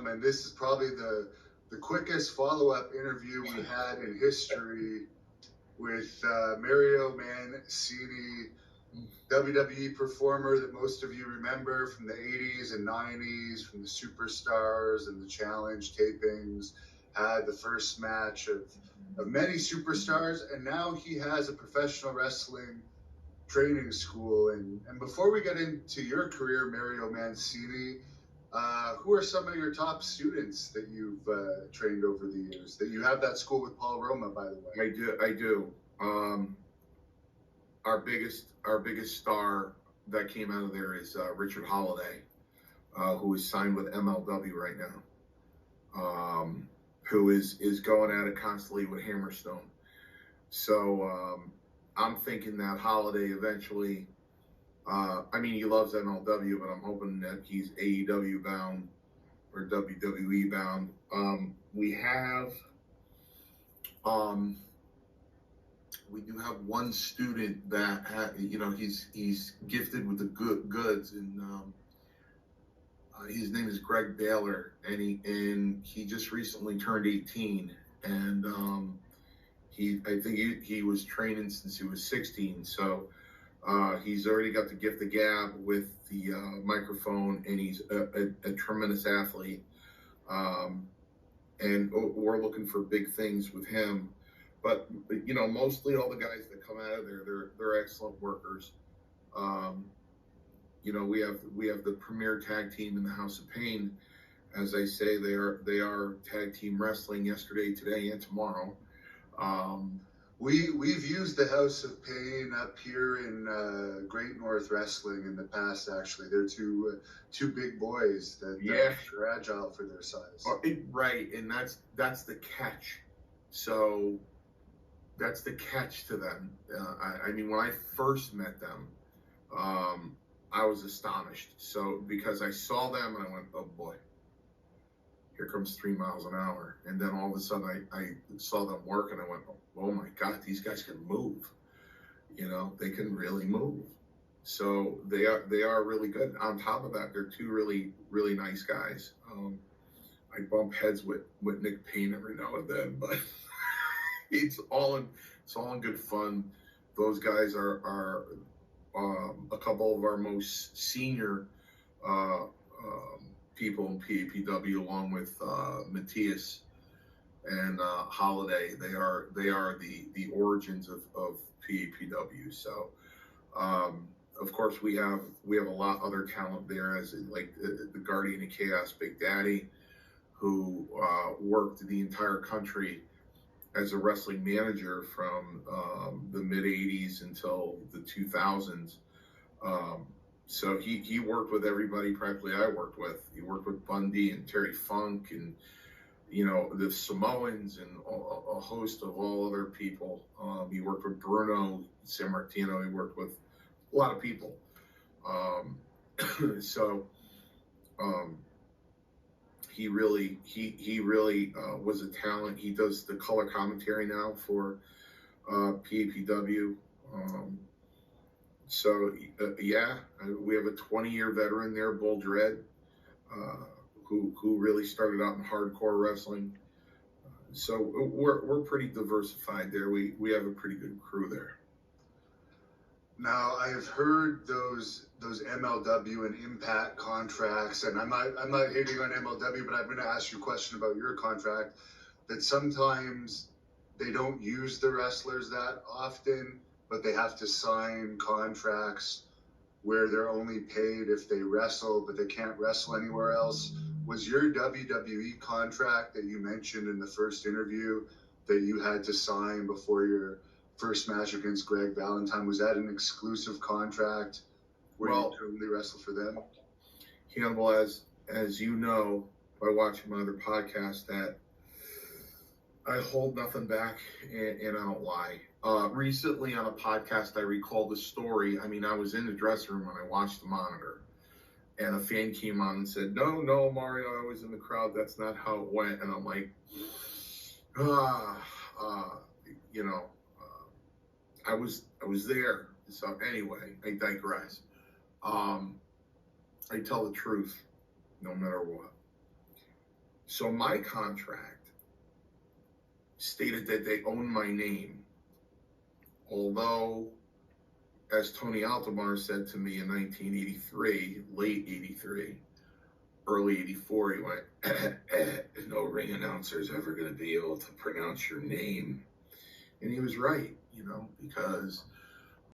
from, and this is probably the quickest follow-up interview we had in history with Mario Mancini, WWE performer that most of you remember from the 80s and 90s, from the Superstars and the Challenge tapings, had the first match of many superstars, and now he has a professional wrestling training school. And before we get into your career, Mario Mancini, who are some of your top students that you've trained over the years? That you have that school with Paul Roma, by the way. I do. Our biggest star that came out of there is Richard Holiday, who is signed with MLW right now, who is going at it constantly with Hammerstone. So I'm thinking that Holiday eventually, he loves MLW, but I'm hoping that he's AEW bound or WWE bound. We do have one student that he's gifted with the goods, and his name is Greg Baylor, and he just recently turned 18, and I think he was training since he was 16, so he's already got the gift of gab with the microphone, and he's a tremendous athlete, and we're looking for big things with him. But mostly all the guys that come out of there, they're excellent workers. We have the premier tag team in the House of Pain. As I say, they are tag team wrestling yesterday, today, and tomorrow. We've used the House of Pain up here in Great North Wrestling in the past. Actually, they're two big boys that are agile for their size. Right, and that's the catch. So that's the catch to them. When I first met them, I was astonished. So because I saw them and I went, oh boy, here comes 3 miles an hour. And then all of a sudden I saw them work and I went, oh my God, these guys can move. They can really move. So they are really good. On top of that, they're two really, really nice guys. I bump heads with Nick Payne every now and then, but it's all in good fun. Those guys are a couple of our most senior people in PAPW, along with Matthias and Holiday. They are the origins of PAPW. So of course we have a lot of other talent there, as like the Guardian of Chaos, Big Daddy, who worked the entire country as a wrestling manager from the mid 80s until the 2000s. So he worked with everybody practically I worked with. He worked with Bundy and Terry Funk and, the Samoans and a host of all other people. He worked with Bruno San Martino. He worked with a lot of people. He really was a talent. He does the color commentary now for PAPW. We have a 20-year veteran there, Bull Dread, who really started out in hardcore wrestling. So we're pretty diversified there. We have a pretty good crew there. Now, I've heard those MLW and Impact contracts, and I'm not hating on MLW, but I'm going to ask you a question about your contract, that sometimes they don't use the wrestlers that often, but they have to sign contracts where they're only paid if they wrestle, but they can't wrestle anywhere else. Was your WWE contract that you mentioned in the first interview that you had to sign before your first match against Greg Valentine, was that an exclusive contract where you could only wrestle for them? Hannibal, as you know by watching my other podcast, that I hold nothing back and I don't lie. Recently on a podcast, I recalled the story. I was in the dressing room and I watched the monitor, and a fan came on and said, no, Mario, I was in the crowd. That's not how it went. And I'm like, I was there. So anyway, I digress. I tell the truth no matter what. So my contract stated that they own my name, although, as Tony Altomar said to me in 1983, late 83, early 84, he went, no ring announcer is ever going to be able to pronounce your name. And he was right, because